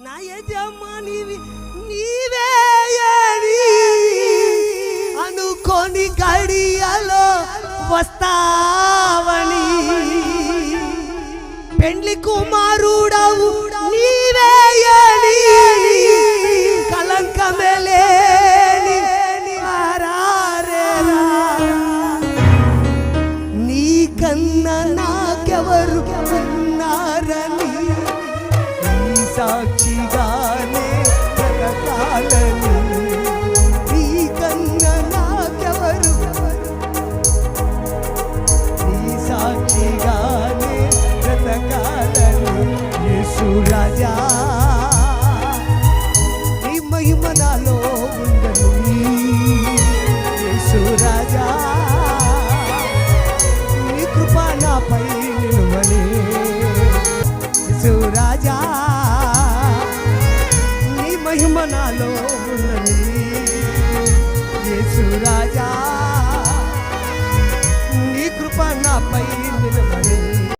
నా యజమానివి నీవే అనుకొని గడియలో వస్తావని, పెండ్లి కుమారుడవు నీవే కలంకమే లేని నీకన్నా నాకెవరు ఉన్నారని సాక్షిగానే బ్రతకాలని, నీకన్నా నాకెవరు, నీ సాక్షిగానే బ్రతకాలని. యేసు రాజా నీ మహిమ నాలో ఉందని, యేసు రాజా నీ కృప నాపై నిలువని, యేసు రాజా నీ మహిమ నాలో ఉన్నది, యేసు రాజా నీ కృప నాపై నిలువని.